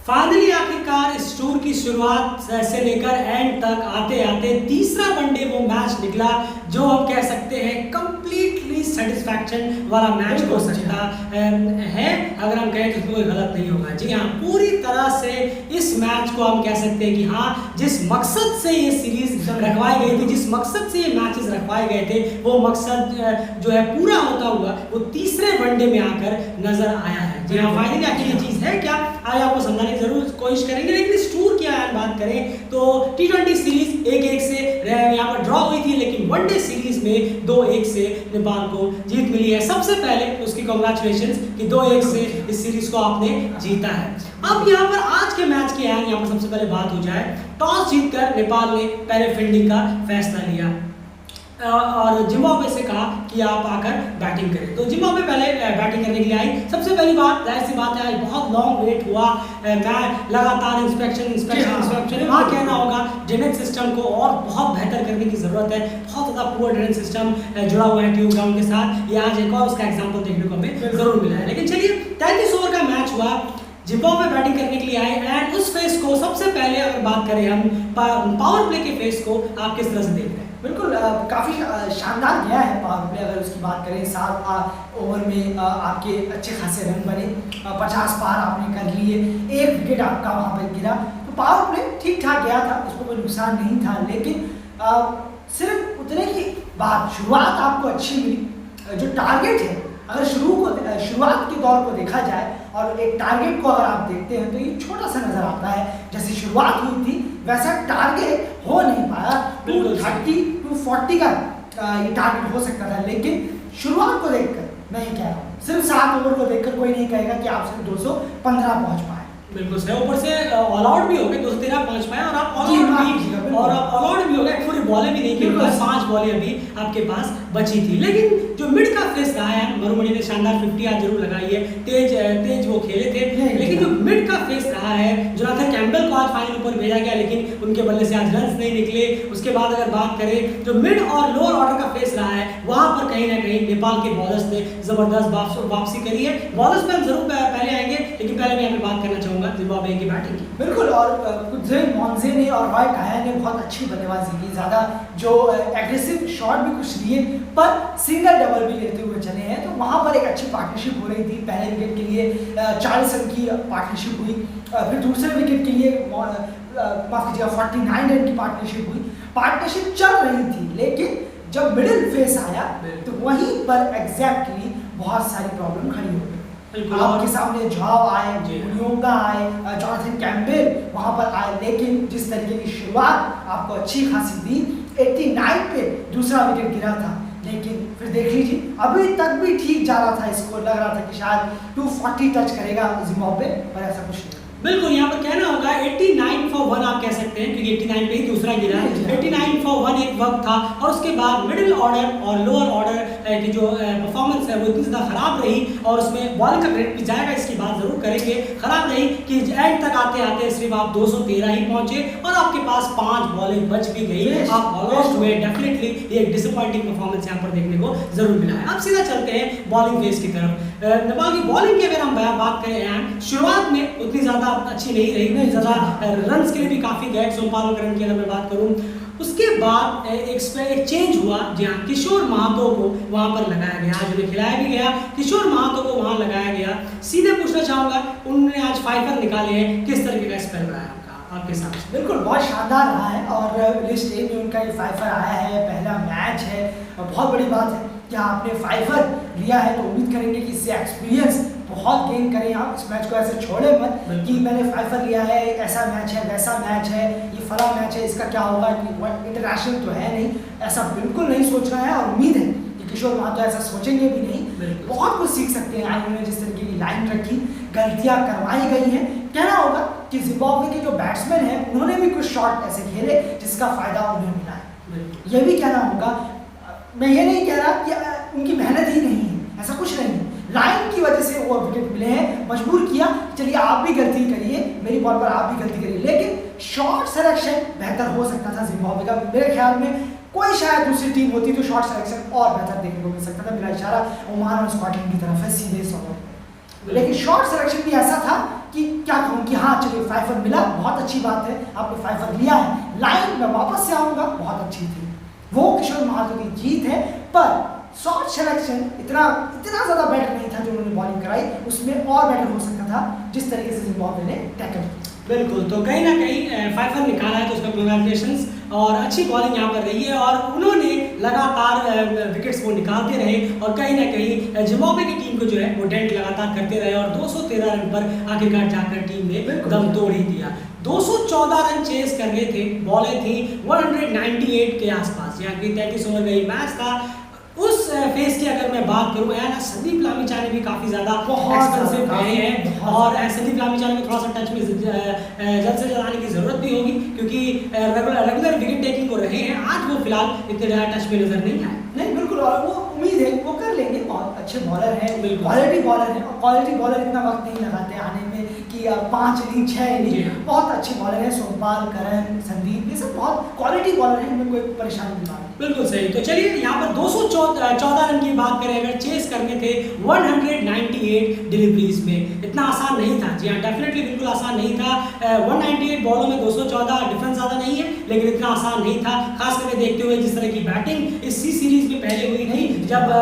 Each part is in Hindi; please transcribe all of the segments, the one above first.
फाइनली आखिरकार इस टूर की शुरुआत से लेकर एंड तक आते आते तीसरा वनडे वो मैच निकला जो हम कह सकते हैं कंप्लीटली सेटिस्फैक्शन वाला मैच हो सकता है। अगर हम कहें तो कोई गलत नहीं होगा। जी हाँ, पूरी तरह से इस मैच को हम कह सकते हैं कि हाँ, जिस मकसद से ये सीरीज रखवाई गई थी, जिस मकसद से ये मैचेस रखवाए गए थे, वो मकसद जो है पूरा होता हुआ वो तीसरे वनडे में आकर नजर आया है। जी हाँ, फाइनली आखिर ये चीज़ है क्या, आज आपको समझाने की जरूर कोशिश करेंगे। लेकिन इस टूर की अगर बात करें तो T20 सीरीज 1-1 से यहाँ पर ड्रॉ हुई थी, लेकिन वनडे सीरीज में 2-1 से नेपाल को जीत मिली है। सबसे पहले उसकी कांग्रेचुलेशंस कि 2-1 से इस सीरीज को आपने जीता है। अब यहाँ पर आज के मैच की यहाँ पर सबसे पहले बात हो जाए, टॉस जीतकर नेपाल ने पहले फील्डिंग का फैसला लिया और जिम्बाब्वे से कहा कि आप आकर बैटिंग करें। तो जिम्बाब्वे पहले बैटिंग करने के लिए आई। सबसे पहली बात, जाहिर सी बात है, बहुत लॉन्ग वेट हुआ, मैं लगातार इंस्पेक्शन वहाँ कहना होगा ड्रेनेज सिस्टम को और बहुत बेहतर करने की ज़रूरत है। बहुत ज़्यादा पुअर ड्रेनेज सिस्टम जुड़ा हुआ है ट्यूब ग्राउंड के साथ। ये आज एक और उसका एग्जाम्पल देखने को हमें ज़रूर मिला है। लेकिन चलिए, 33 ओवर का मैच हुआ, जिम्बाब्वे बैटिंग करने के लिए आए एंड उस फेस को सबसे पहले अगर बात करें हम पावर प्ले के फेस को आप किस तरह से देख रहे हैं? बिल्कुल काफ़ी शानदार गया है पावर प्ले। अगर उसकी बात करें, 7 ओवर में आपके अच्छे खासे रन बने, 50 पार आपने कर लिए, 1 विकेट आपका वहाँ पर गिरा। तो पावर प्ले ठीक ठाक गया था, उसको कोई नुकसान नहीं था। लेकिन सिर्फ उतने की बात, शुरुआत आपको अच्छी मिली। जो टारगेट है, अगर शुरुआत के दौर को देखा जाए और एक टारगेट को अगर आप देखते हैं तो ये छोटा सा नजर आता है। जैसे शुरुआत हुई थी वैसा टारगेट हो नहीं पाया। 230 240 का ये टारगेट हो सकता था, लेकिन शुरुआत को देखकर मैं ये कह रहा हूँ, सिर्फ 7 ओवर को देखकर कोई नहीं कहेगा कि आप सिर्फ 215 पहुँच पाए। बिल्कुल सही, ऊपर से ऑल आउट भी हो गए, 213 पहुंच पाए और आप ऑल आउट भी हो गए, पूरी बॉलें भी नहीं की, 5 बॉलें अभी आपके पास बची थी। लेकिन जो मिड का फेस रहा है, मरुमणि ने शानदार 50 आज जरूर लगाई है, तेज वो खेले थे। लेकिन जो मिड का फेस रहा है, जोनाथन कैम्पबेल को आज फाइनल ऊपर भेजा गया, लेकिन उनके बल्ले से आज रन्स नहीं निकले। उसके बाद अगर बात करें, जो मिड और लोअर ऑर्डर का फेस रहा है, वहां पर कहीं ना कहीं नेपाल के बॉलर्स ने जबरदस्त वापसी करी है। बॉलर्स पे हम जरूर पहले आएंगे, लेकिन पहले मैं यहाँ पे बात करना चाहूंगा जिम्बाब्वे की बैटिंग की। बिल्कुल, और कुदरेन मॉन्जे ने और रॉय काया ने बहुत अच्छी बल्लेबाजी की। ज़्यादा जो एग्रेसिव शॉट भी कुछ लिए, पर सिंगल डबल भी लेते हुए चले हैं। तो वहाँ पर एक अच्छी पार्टनरशिप हो रही थी। पहले विकेट के लिए 40 रन की पार्टनरशिप हुई, फिर दूसरे विकेट के लिए माफ कीजिएगा 49 रन की पार्टनरशिप हुई। पार्टनरशिप चल रही थी, लेकिन जब मिडिल फेस आया तो वहीं पर एग्जैक्टली बहुत सारी प्रॉब्लम खड़ी हो गई। आपके सामने जॉब आए, मुनियोंगा आए, जोनाथन कैम्पबेल वहां पर आए, लेकिन जिस तरीके की शुरुआत आपको अच्छी खासी दी, 89 पे दूसरा विकेट गिरा था। लेकिन फिर देख लीजिए, अभी तक भी ठीक जा रहा था स्कोर, लग रहा था कि शायद 240 टच करेगा जिम्बाब्वे, पर ऐसा कुछ नहीं। बिल्कुल, यहाँ पर कहना होगा 89 for 1 आप कह सकते हैं, क्योंकि 89 पे ही दूसरा गिरा है। 89 for 1 एक वक्त था, और उसके बाद मिडिल ऑर्डर और लोअर ऑर्डर की जो परफॉर्मेंस है वो इतनी ज़्यादा खराब रही, और उसमें बॉलिंग का क्रेडिट भी जाएगा, इसकी बात जरूर करेंगे। खराब रही कि एंड तक आते आते सिर्फ आप 213 ही पहुंचे और आपके पास 5 बॉलें बच भी गई, आप ऑलमोस्ट हुए। डेफिनेटली ये एक डिसअपॉइंटिंग परफॉर्मेंस यहाँ पर देखने को जरूर मिला है। अब सीधा चलते हैं बॉलिंग फेस की तरफ। नेपाल की बॉलिंग की अगर हम बात करें, शुरुआत में उतनी ज़्यादा अच्छी नहीं रही, ज़्यादा रन्स के लिए भी काफ़ी गए। सोमपाल रन की अगर मैं बात करूँ, उसके बाद एक चेंज हुआ, जहाँ किशोर महतो को वहाँ पर लगाया गया, आज उन्हें खिलाया भी गया, किशोर महतो को वहाँ लगाया गया। सीधे पूछना चाहूँगा, उन्होंने आज 5 रन निकाले हैं, किस तरीके का स्पेल रहा है आपके साथ? बिल्कुल, बहुत शानदार रहा है, और लिस्ट ए में उनका ये 5 आया है, पहला मैच है। बहुत बड़ी बात है कि आपने 5 लिया है, तो उम्मीद करेंगे कि इससे एक्सपीरियंस बहुत गेन करें। आप इस मैच को ऐसे छोड़े मत कि मैंने 5 लिया है, ऐसा मैच है, वैसा मैच है, ये फला मैच है, इसका क्या होगा, इंटरनेशनल तो है नहीं, ऐसा बिल्कुल नहीं सोचना है। और उम्मीद है कि किशोर महतो ऐसा सोचेंगे भी नहीं। बहुत कुछ सीख सकते हैं आज उन्होंने जिस तरीके की लाइन रखी, गलतियाँ करवाई गई हैं। कहना होगा कि जिम्बाब्वे के जो बैट्समैन हैं, उन्होंने भी कुछ शॉट ऐसे खेले जिसका फायदा उन्हें मिला है। यह भी कहना होगा, मैं ये नहीं कह रहा कि उनकी मेहनत ही नहीं है, ऐसा कुछ नहीं है। लाइन की वजह से वो विकेट मिले हैं, मजबूर किया, चलिए आप भी गलती करिए, मेरी बॉल पर आप भी गलती करिए। लेकिन शॉट सिलेक्शन बेहतर हो सकता था जिम्बाब्वे का। मेरे ख्याल में कोई शायद दूसरी टीम होती तो शॉट सिलेक्शन और बेहतर देखने को मिल सकता था। मेरा इशारा ओमान और स्कॉटलैंड की तरफ है, सीधे 100। लेकिन शॉट सिलेक्शन भी ऐसा था कि क्या कहूँ कि हाँ चलिए 5 मिला, बहुत अच्छी बात है, आपने 5 लिया है, लाइन में वापस से आऊँगा, बहुत अच्छी थी। वो किशोर महातो की जीत है, पर शॉट सिलेक्शन इतना ज़्यादा बेटर नहीं था जो उन्होंने बॉलिंग कराई, उसमें और बेटर हो सकता था जिस तरीके से जिम्बाब्वे ने टैकल किया। बिल्कुल, तो कहीं ना कहीं 5 निकाला है तो उसका कंग्रेचुलेशंस, और अच्छी बॉलिंग यहाँ पर रही है और उन्होंने लगातार विकेट्स को निकालते रहे और कहीं ना कहीं जिम्बाब्वे की टीम को जो है वो डेंट लगातार करते रहे और 213 रन पर आखिरकार जाकर टीम ने दम तोड़ ही दिया। 214 रन चेस कर रहे थे, बॉलें थी 198 के आसपास, यहाँ की 33 ओवर का ये मैच था। उस फेस की अगर मैं बात करूँ यार, संदीप लामिछा ने भी काफ़ी ज़्यादा एक्सपेंसिव रहे हैं और संदीप लामिछा ने थोड़ा सा टच में जल्द से जल्द आने की ज़रूरत भी होगी, क्योंकि रेगुलर विकेट टेकिंग को रहे हैं, आज वो फिलहाल इतने ज़्यादा टच में नजर नहीं आए। नहीं बिल्कुल, और वो उम्मीद है वो कर लेंगे, बहुत अच्छे बॉलर हैं, क्वालिटी बॉलर हैं, और क्वालिटी बॉलर इतना वक्त नहीं लगाते आने में कि 5 इनिंग 6 इनिंग, बहुत अच्छे बॉलर हैं, सोमपाल, करण, संदीप, ये सब बहुत क्वालिटी बॉलर हैं, इनमें कोई परेशानी नहीं है। बिल्कुल सही। तो चलिए यहाँ पर 214 रन की बात करें, अगर चेस करने थे 198 डिलीवरीज में, इतना आसान नहीं था। जी हाँ, डेफिनेटली बिल्कुल आसान नहीं था। 198 बॉलों में 214, डिफरेंस ज़्यादा नहीं है लेकिन इतना आसान नहीं था, खास करके देखते हुए जिस तरह की बैटिंग इस सी सीरीज में पहले हुई थी, जब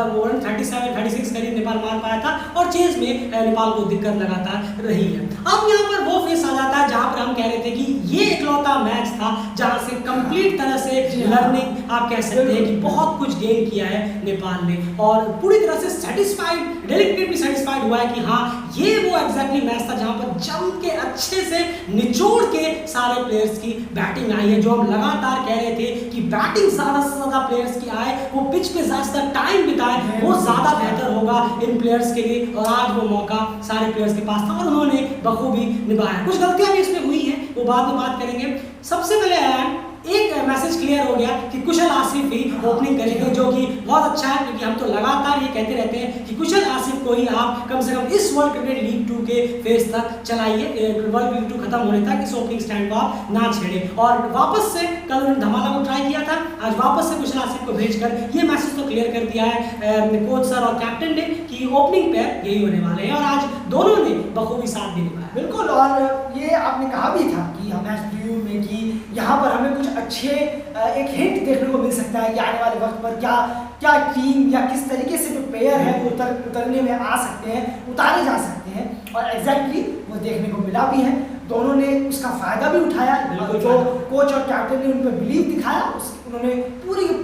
37-36 करीब नेपाल मार पाया था और चेस में नेपाल को दिक्कत लगातार रही है। अब यहाँ पर वो फेस आ जाता है जहाँ पर हम कह रहे थे कि ये इकलौता मैच था जहाँ से कंप्लीट तरह से लर्निंग आप कह सकते हैं कि बहुत कुछ गेन किया है नेपाल ने और पूरी तरह से सेटिस्फाइड, डेलीगेट भी सेटिस्फाइड हुआ है कि हाँ ये वो एग्जैक्टली मैच था जहाँ पर जम के अच्छे से निचोड़ के सारे प्लेयर्स की बैटिंग आई है। जो हम लगातार कह रहे थे कि बैटिंग ज़्यादा से ज़्यादा प्लेयर्स की आए, वो पिच पे ज़्यादा टाइम बिताए, वो ज़्यादा बेहतर होगा इन प्लेयर्स के लिए, और आज वो मौका सारे प्लेयर्स के पास था और उन्होंने बखूबी निभाया। कुछ गलतियां भी इसमें हुई हैं, वो बाद में बात करेंगे। सबसे पहले एक मैसेज क्लियर हो गया कि कुशल आसिफ ही ओपनिंग करेंगे, जो कि बहुत अच्छा है, क्योंकि हम तो लगातार ये कहते रहते हैं कि कुशल आसिफ को ही आप कम से कम इस वर्ल्ड क्रिकेट लीग 2 के फेज तक चलाइए, वर्ल्ड लीग 2 खत्म होने तक इस ओपनिंग स्टैंड को आप ना छेड़े। और वापस से कल उन्होंने धमाला को ट्राई किया था, आज वापस से कुशल आसिफ को भेजकर ये मैसेज तो क्लियर कर दिया है कोच सर और कैप्टन ने कि ओपनिंग पेयर यही होने वाले हैं, और आज दोनों ने बखूबी साथ भी निभाया। बिल्कुल, और ये आपने कहा भी था कि हम मैच रिव्यू में कि यहाँ पर हमें कुछ अच्छे एक हिंट देखने को मिल सकता है कि आने वाले वक्त पर क्या टीम या किस तरीके से जो प्लेयर है वो उतरने में आ सकते हैं, उतारे जा सकते हैं, और एग्जैक्टली वो देखने को मिला भी है। दोनों ने उसका फायदा भी उठाया, जो कोच और कैप्टन ने उन पर बिलीव दिखाया, उन्होंने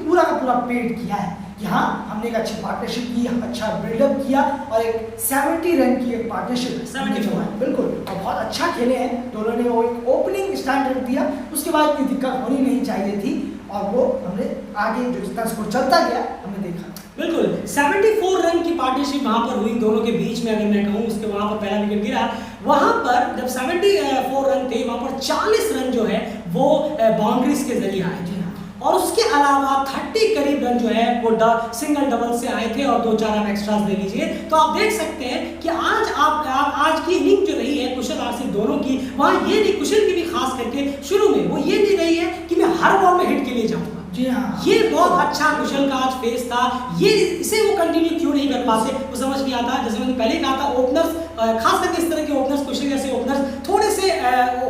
पूरा का पूरा पेड किया है कि हाँ हमने एक अच्छी पार्टनरशिप की, अच्छा बिल्डअप किया और एक 70 रन की एक पार्टनरशिप 74 बिल्कुल, और बहुत अच्छा खेले हैं दोनों ने। वो एक ओपनिंग स्टैंड रख दिया, उसके बाद कोई दिक्कत होनी नहीं चाहिए थी, और वो हमने आगे जो जितना स्कोर चलता गया हमने देखा। बिल्कुल 74 रन की पार्टनरशिप वहां पर हुई दोनों के बीच में, अगर मैं कहूँ उसके वहां पर पहला विकेट गिरा, वहां पर जब 74 रन थे वहां पर 40 रन जो है वो बाउंड्रीज के जरिए आए थे, और उसके अलावा 30 करीब रन जो है वो सिंगल डबल से आए थे, और 2-4 आप एक्स्ट्रास ले लीजिए तो आप देख सकते हैं कि आज की इनिंग जो रही है कुशल आसिफ दोनों की, वहाँ ये नहीं, कुशल की भी खास करके शुरू में वो ये नहीं रही है कि मैं हर बॉल में हिट के लिए जाऊंगा। जी हाँ, ये बहुत अच्छा कुशल का आज फेस था, ये इसे वो कंटिन्यू क्यों नहीं कर पाते वो समझ नहीं आता। जैसे मैंने पहले कहा था, ओपनर्स खास करके इस तरह के ओपनर्स, कुशल जैसे ओपनर्स थोड़े से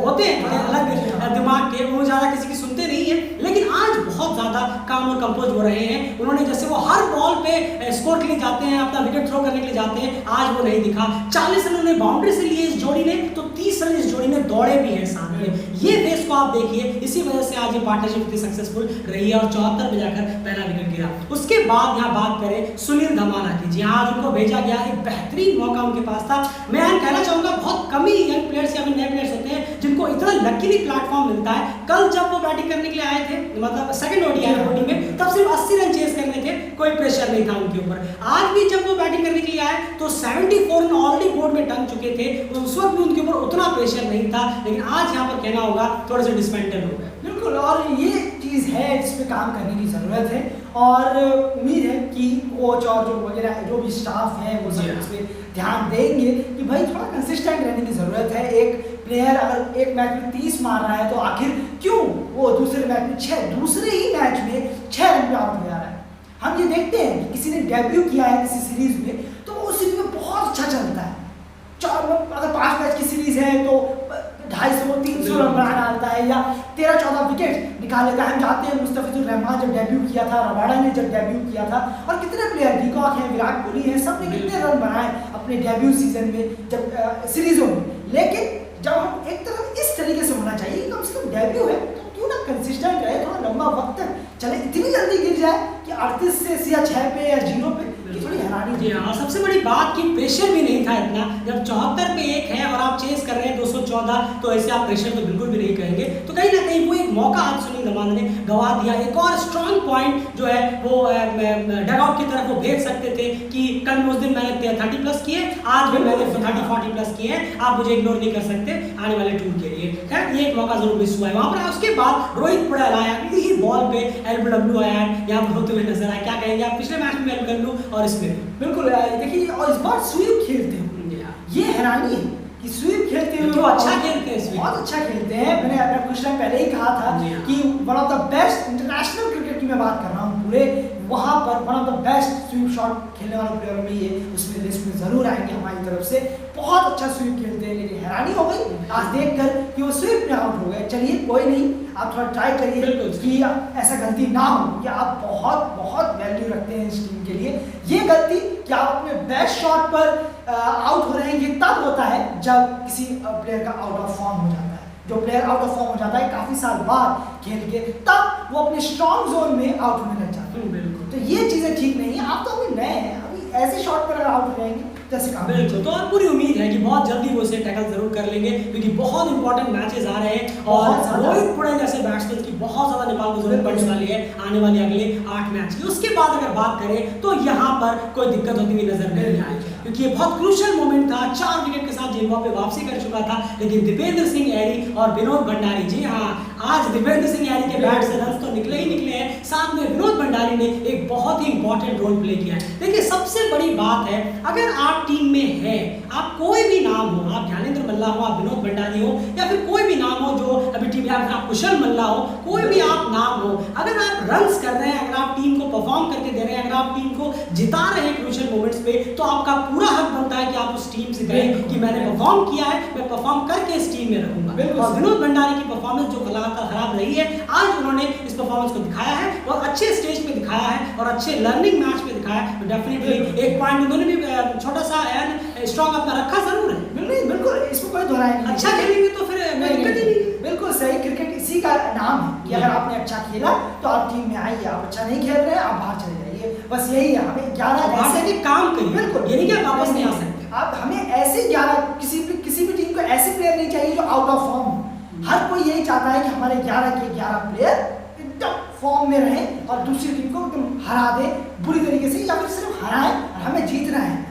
होते हैं, थोड़े अलग दिमाग के, वो ज़्यादा किसी की सुनते नहीं है, लेकिन आज बहुत ज़्यादा काम और कंपोज हो रहे हैं। उन्होंने जैसे वो हर बॉल पे स्कोर के लिए जाते हैं, अपना विकेट थ्रो करने के लिए जाते हैं, आज वो नहीं दिखा। 40 रन उन्होंने बाउंड्री से लिए इस जोड़ी ने, तो 30 रन इस जोड़ी में दौड़े भी हैं साथ में। ये फेस को आप देखिए, इसी वजह से आज ये पार्टनरशिप इतनी सक्सेसफुल रही है और 74 में जाकर पहला विकेट गिरा। उसके बाद यहाँ बात करें सुनील धमाला की, जी हाँ, आज उनको भेजा गया, एक बेहतरीन मौका उनके पास था। मैं कहना चाहूंगा बहुत कम ही यंग प्लेयर्स या नए प्लेयर्स होते हैं जिनको इतना लकीली प्लेटफॉर्म मिलता है। कल जब वो बैटिंग करने के लिए आए थे, मतलब सेकंड ओडीआई में, तब सिर्फ 80 रन चेस करने थे, कोई प्रेशर नहीं था उनके ऊपर। आज भी जब वो बैटिंग करने के लिए आए तो 74 रन ऑलरेडी बोर्ड में टंग चुके थे, उस वक्त भी उनके ऊपर उतना प्रेशर नहीं था, लेकिन आज यहाँ पर कहना होगा थोड़े से डिसमेंटल हो गए। बिल्कुल, और ये चीज़ है जिसपे काम करने की ज़रूरत है, और उम्मीद है कि कोच और जो वगैरह जो भी स्टाफ है वो सब इस पर ध्यान देंगे कि भाई थोड़ा कंसिस्टेंट रहने की ज़रूरत है। एक प्लेयर अगर एक मैच में 30 मार रहा है तो आखिर क्यों वो दूसरे मैच में दूसरे ही मैच में 6 रन पे आउट हो जा रहा है। हम ये देखते हैं कि किसी ने डेब्यू किया है किसी सीरीज में तो वो उस सीरीज में बहुत अच्छा चलता है, अगर 5 मैच की सीरीज है तो 250-300 रन बना डालता है या 13-14 विकेट निकाल लेता है। हम जानते हैं मुस्तफिजुर रहमान जब डेब्यू किया था, रबाडा ने जब डेब्यू किया था, और कितने प्लेयर डिकॉक हैं, विराट कोहली हैं, सब ने कितने रन बनाए अपने डेब्यू सीजन में, जब सीरीजों में। लेकिन जब हम एक तरफ इस तरीके से होना चाहिए कि कम से कम डेब्यू है तो क्यों ना कंसिस्टेंट रहे, थोड़ा लंबा वक्त तक चले, इतनी जल्दी गिर जाए कि 38 से या 6 पे या 0 पे, कि थोड़ी हैरानी। जी हाँ, और सबसे बड़ी बात कि प्रेशर भी नहीं था इतना। जब 74 पे 1 है और आप चेस कर रहे हैं 214, तो ऐसे आप प्रेशर तो बिल्कुल भी नहीं कहेंगे। तो कहीं ना कहीं वो एक मौका आज सुनील नरवाल ने गवा दिया। एक और स्ट्रॉन्ग पॉइंट जो है वो डगआउट की तरफ वो भेज सकते थे कि कल उस दिन मैंने 30 प्लस किए, आज भी मैंने 30-40 प्लस किए हैं, आप मुझे इग्नोर नहीं कर सकते आने वाले टूर के लिए। खैर ये एक मौका जरूर मिस हुआ है वहाँ पर। उसके बाद रोहित पड़ेल आया, ही बॉल पे एलबीडब्ल्यू आया है, यहाँ पर होते हुए नजर आया। क्या कहेंगे आप पिछले मैच में एलबीडब्ल्यू और इसमें? बिल्कुल देखिए, और इस बार स्वीप खेलते हुए ये हैरानी है कि स्वीप खेलते हुए तो अच्छा खेलते हैं, बहुत अच्छा खेलते हैं। मैंने कुछ टाइम पहले ही कहा था कि one of the best international cricket की मैं बात कर रहा हूँ पूरे, वहाँ पर one of the best sweep shot खेलने वाले प्लेयर में ये उसमें लिस्ट में जरूर आएंगे हमारी तरफ से। बहुत अच्छा स्वीप खेलते हैं, लेकिन हैरानी हो गई आज देखकर कि वो स्वीप में आउट हो गए। चलिए कोई नहीं, आप थोड़ा ट्राई करिए कि ऐसा गलती ना हो, कि आप बहुत बहुत वैल्यू रखते हैं इस टीम के लिए। ये गलती कि आप अपने बेस्ट शॉट पर आउट हो रहे हैं, ये तब होता है जब किसी प्लेयर का आउट ऑफ फॉर्म हो जाता है। जो प्लेयर आउट ऑफ फॉर्म हो जाता है काफी साल बाद खेल के, तब वो अपने स्ट्रॉन्ग जोन में आउट होने लग जाता है। तो ये चीजें ठीक नहीं है। आप तो अभी नए हैं, अभी ऐसे शॉट पर अगर आउट हो जाएंगे जैसे काम। बिल्कुल, तो और पूरी उम्मीद है कि बहुत जल्दी वो इसे टैकल जरूर कर लेंगे, क्योंकि बहुत इंपॉर्टेंट मैचेस आ रहे हैं और रोहित पड़ेल जैसे बैट्समैन की बहुत ज्यादा नेपाल को जरूरत पड़ने वाली है आने वाले अगले 8 मैच की। उसके बाद अगर बात करें तो यहाँ पर कोई दिक्कत होती हुई नजर नहीं आई, क्योंकि ये बहुत क्रूशियल मोमेंट था। 4 विकेट के साथ जिम्बाब्वे वापसी कर चुका था, लेकिन दीपेंद्र सिंह एरी और विनोद भंडारी, जी हाँ, आज दीपेंद्र सिंह एरी के बैट से रन तो निकले ही निकले हैं, साथ में विनोद भंडारी ने एक बहुत ही इंपॉर्टेंट रोल प्ले किया है। देखिए सबसे बड़ी बात है, अगर आप टीम में है, आप कोई भी नाम हो, आप ज्ञानेंद्र मल्ला हो, आप विनोद भंडारी हो, या फिर कोई भी नाम हो जो अभी टीम में, आप कुशल मल्ला हो, कोई भी आप नाम हो, अगर आप रन्स कर रहे हैं, अगर आप टीम को परफॉर्म करके दे रहे हैं, अगर आप टीम को जिता रहे हैं क्रूशियल मोमेंट्स पे, तो आपका पूरा हक बनता है कि आप उस टीम से कहें कि मैंने परफॉर्म किया है, मैं परफॉर्म करके इस टीम में रहूंगा। और विनोद भंडारी की परफॉर्मेंस जो लगातार खराब रही है, आज उन्होंने इस परफॉर्मेंस को दिखाया है और अच्छे स्टेज पे दिखाया है और अच्छे लर्निंग मैच पे दिखाया है। तो डेफिनेटली एक पॉइंट उन्होंने भी छोटा सा स्ट्रॉन्ग अपना रखा जरूर है। बिल्कुल, इसमें कोई दोहराई नहीं। अच्छा खेलेंगे तो फिर दिक्कत ही नहीं। बिल्कुल सही, क्रिकेट इसी का नाम है कि अगर आपने अच्छा खेला तो आप टीम में आइए, आप अच्छा नहीं खेल रहे हैं आप बाहर चले जाइए, बस यही है। हमें 11 ऐसे काम करिए, बिल्कुल, ये नहीं कि वापस नहीं आ सकते आप। हमें ऐसे 11 किसी भी टीम को ऐसे प्लेयर नहीं चाहिए जो आउट ऑफ फॉर्म। हर कोई यही चाहता है कि हमारे 11 के 11 प्लेयर एकदम फॉर्म में रहें और दूसरी टीम को एकदम हरा दे बुरी तरीके से, या फिर सिर्फ हराएं और हमें जीतना है।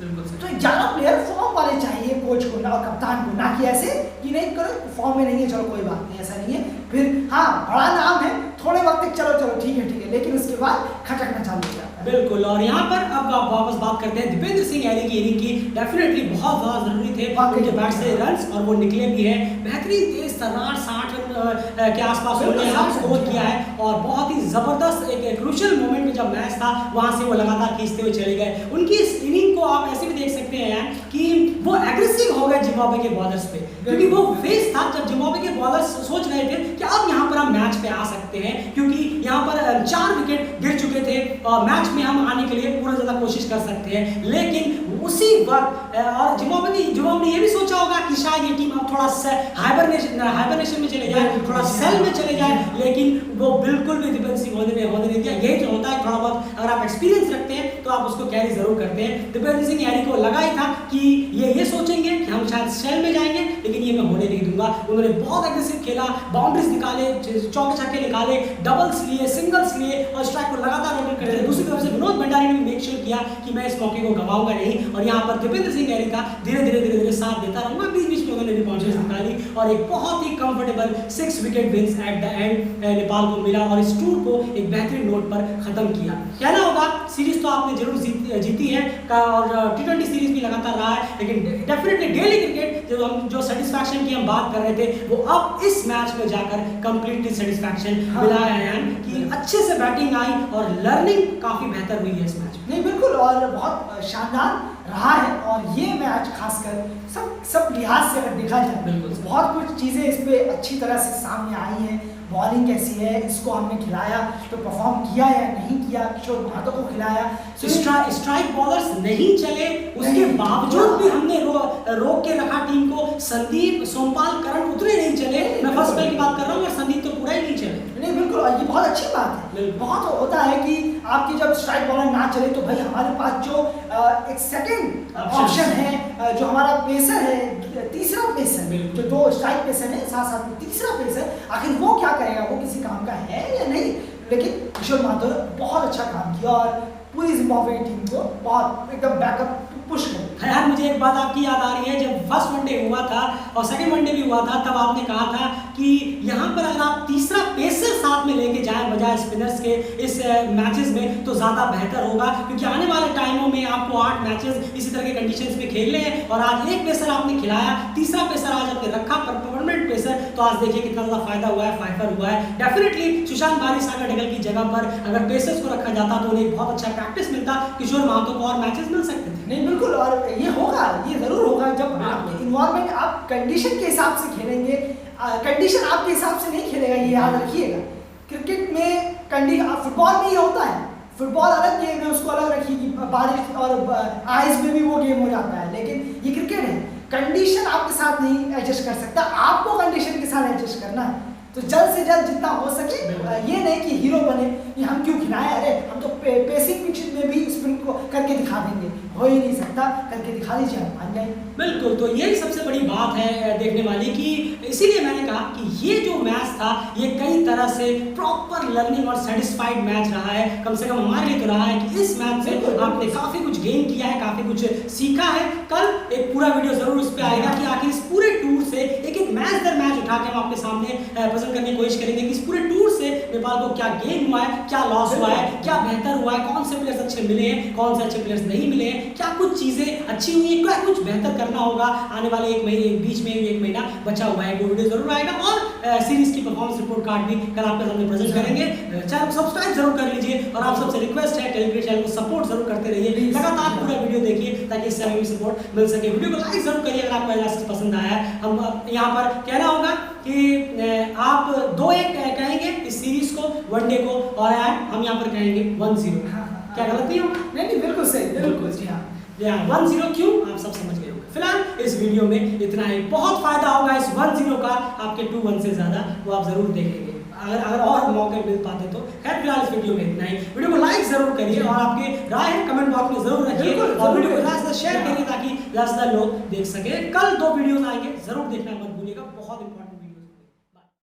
तो 11 प्लेयर फॉर्म वाले चाहिए कोच को और कप्तान को, ना कि ऐसे कि नहीं करो फॉर्म में नहीं है चलो कोई बात नहीं, ऐसा नहीं है। फिर हाँ बड़ा नाम है, थोड़े वक्त तक चलो ठीक है, लेकिन उसके बाद खटकना चालू हो जाता है। बिल्कुल, और यहाँ पर अब आप वापस बात करते हैं दीपेंद्र सिंह एरी की इनिंग की। डेफिनेटली बहुत ज़्यादा जरूरी थे उनके बैट से रन्स, और वो निकले भी हैं। बेहतरीन तेज तर्रार 60 रन के आसपास उन्होंने यहाँ स्कोर किया है, और बहुत ही ज़बरदस्त एक क्रूशियल मोमेंट में जब मैच था वहाँ से वो लगातार खींचते हुए चले गए। उनकी इस इनिंग को आप ऐसे भी देख सकते हैं यार कि वो एग्रेसिव हो गए जिम्बाब्वे के बॉलर्स पे, क्योंकि वो फेस था जब जिम्बाब्वे के बॉलर्स सोच रहे थे कि अब यहाँ पर हम मैच पे आ सकते हैं, क्योंकि यहाँ पर 4 विकेट गिर चुके थे और मैच में हम आने के लिए पूरा ज़्यादा कोशिश कर सकते हैं। लेकिन उसी वक्त और जिम्बाब्वे ने ये भी सोचा होगा कि शायद ये टीम अब थोड़ा हाइबरनेशन में चले जाए, थोड़ा सेल में चले जाए, लेकिन वो बिल्कुल भी डिफेंसिव होने नहीं दिया। यही जो होता है, थोड़ा बहुत अगर आप एक्सपीरियंस रखते हैं तो आप उसको कैरी जरूर करते हैं। दीपेंद्र सिंह एरी को लगा ही था कि ये सोचेंगे कि हम शायद सेल में जाएंगे, लेकिन ये मैं होने नहीं दूंगा। उन्होंने बहुत एग्रेसिव खेला, बाउंड्रीज निकाले, चौके छक्के निकाले, डबल्स लिए, सिंगल्स लिए और स्ट्राइक को लगातार रोटेट करते रहे। दूसरी तरफ से विनोद भंडारी ने मेक श्योर किया कि मैं इस मौके को गवाऊंगा नहीं, और यहाँ पर दीपेंद्र सिंह एरी का धीरे धीरे साथ देता रहूंगा। बीच बीच में उन्होंने भी बाउंड्रीज निकाली और एक बहुत ही comfortable 6 wicket wins at the end Nepal को मिला, और इस टूर को एक बेहतरीन नोट पर खत्म किया। कहना होगा सीरीज तो आपने जरूर जीती है और T20 सीरीज भी लगातार रहा है, लेकिन डेफिनेटली डेली क्रिकेट जो सेटिस्फैक्शन की हम बात कर रहे थे, वो अब इस मैच में जाकर कंप्लीटली सेटिस्फैक्शन मिला है कि अच्छे से बैटिंग आई और लर्निंग काफी बेहतर हुई है इस मैच में। नहीं बिल्कुल, और बहुत शानदार रहा है। और ये मैच खासकर सब लिहाज से अगर देखा जाए बिल्कुल तो बहुत कुछ चीज़ें इस पे अच्छी तरह से सामने आई हैं। बॉलिंग कैसी है, इसको हमने खिलाया तो परफॉर्म किया या नहीं किया, किशोर महतो को खिलाया, स्ट्राइक बॉलर्स नहीं चले, उसके बावजूद भी हमने रोक के रखा टीम को। संदीप, सोमपाल, करण उतने नहीं चले। मैं फर्स्ट स्पेल की बात कर रहा हूँ, संदीप तो पूरा ही नहीं चले। नहीं बिल्कुल, ये बहुत अच्छी बात है। बहुत होता है कि आपकी जब स्ट्राइक बॉलर ना चले तो भाई हमारे पास जो एक सेकंड ऑप्शन है, जो हमारा पेसर है, तीसरा पेसर, जो 2 स्ट्राइक पेसर है साथ साथ में तीसरा पेसर, आखिर वो क्या करेगा, वो किसी काम का है या नहीं। लेकिन किशोर महतो ने बहुत अच्छा काम किया और पूरी जिम्बाब्वे टीम को बहुत एकदम बैकअप पुश कर। यार मुझे एक बात आपकी याद आ रही है, जब फर्स्ट वनडे हुआ था और सेकंड वनडे भी हुआ था, तब आपने कहा था कि यहाँ पर अगर आप तीसरा पेसर साथ में लेके जाएं बजाय स्पिनर्स के इस मैचेस में तो ज़्यादा बेहतर होगा, क्योंकि आने वाले टाइमों में आपको 8 मैचेस इसी तरह के कंडीशंस में खेलने हैं। और आज एक पेसर आपने खिलाया, तीसरा पेसर आज आपने रखा परमानेंट पेसर, तो आज देखिए कितना ज़्यादा फायदा हुआ है, फाइफर हुआ है। डेफिनेटली सुशांत बारी, सागर डगल की जगह पर अगर पेसर्स को रखा जाता तो उन्हें बहुत अच्छा प्रैक्टिस मिलता, किशोर महतो को और मैचेस मिल सकते थे। नहीं बिल्कुल, और ये होगा, ये जरूर होगा जब आपके इन्वॉल्वमेंट, आप कंडीशन के हिसाब से खेलेंगे। कंडीशन आपके हिसाब से नहीं खेलेगा, ये याद रखिएगा। क्रिकेट में फुटबॉल में ये होता है, फुटबॉल अलग गेम है, उसको अलग रखिए, बारिश और आइस में भी वो गेम हो जाता है। लेकिन ये क्रिकेट है, कंडीशन आपके साथ नहीं एडजस्ट कर सकता, आपको कंडीशन के साथ एडजस्ट करना है। तो जल्द से जल्द जितना हो सके, ये नहीं कि हीरो बने, ये हम क्यों खिलाएं, अरे हम तो पेसिंग पिच में भी स्पिन को करके दिखा देंगे, हो ही नहीं सकता, करके दिखा दीजिए, हम मान जाए। बिल्कुल, तो यही सबसे बड़ी बात है देखने वाली कि इसीलिए मैंने कहा कि ये जो मैच था ये कई तरह से प्रॉपर लर्निंग और सेटिस्फाइड मैच रहा है। कम से कम हमारे लिए तो रहा है कि इस मैच से आपने काफ़ी कुछ गेन किया है, काफ़ी कुछ सीखा है। कल एक पूरा वीडियो जरूर उस पर आएगा कि आखिर इस पूरे टूर से एक मैच दर मैच उठा के हम आपके सामने प्रेजेंट करने की कोशिश करेंगे कि इस पूरे टूर से नेपाल को क्या गेन हुआ है, क्या लॉस हुआ है, क्या बेहतर हुआ है, कौन से प्लेयर्स अच्छे मिले हैं, कौन से अच्छे प्लेयर्स नहीं मिले हैं, क्या कुछ चीज़ें अच्छी हुई हैं, क्या कुछ बेहतर करना होगा। आने वाले 1 महीने, बीच में 1 महीना बचा हुआ है, वो वीडियो जरूर आएगा। और सीरीज की परफॉर्मेंस रिपोर्ट कार्ड भी कल आपके सामने प्रेजेंट करेंगे। चैनल को सब्सक्राइब जरूर कर लीजिए और आप सबसे रिक्वेस्ट है टेलीग्राम चैनल को सपोर्ट जरूर करते रहिए, लगातार पूरा वीडियो देखिए ताकि इससे हमें सपोर्ट मिल सके। वीडियो को लाइक जरूर करिए अगर आपको एनालिसिस पसंद आया है। हम यहाँ पर कहना होगा कि आप 2-1 कहेंगे इस सीरीज को, वनडे को, और हम यहाँ पर कहेंगे 1-0। क्या गलत नहीं होगा? नहीं, बिल्कुल सही, बिल्कुल जी हाँ। 1-0 क्यों, आप सब समझ गए होंगे। फिलहाल इस वीडियो में इतना ही, बहुत फायदा होगा इस 1-0 का, आपके 2-1 से ज्यादा वो आप जरूर देखेंगे अगर और मौके मिल पाते तो। खैर फिलहाल इस वीडियो में इतना ही। वीडियो को लाइक जरूर करिए और आपके राय कमेंट बॉक्स में जरूर रखिए और वीडियो को ज्यादा शेयर करिए ताकि ज्यादा लोग देख सके। कल 2 वीडियोस आएंगे, जरूर देखना मत भूलिएगा, बहुत इंपॉर्टेंट।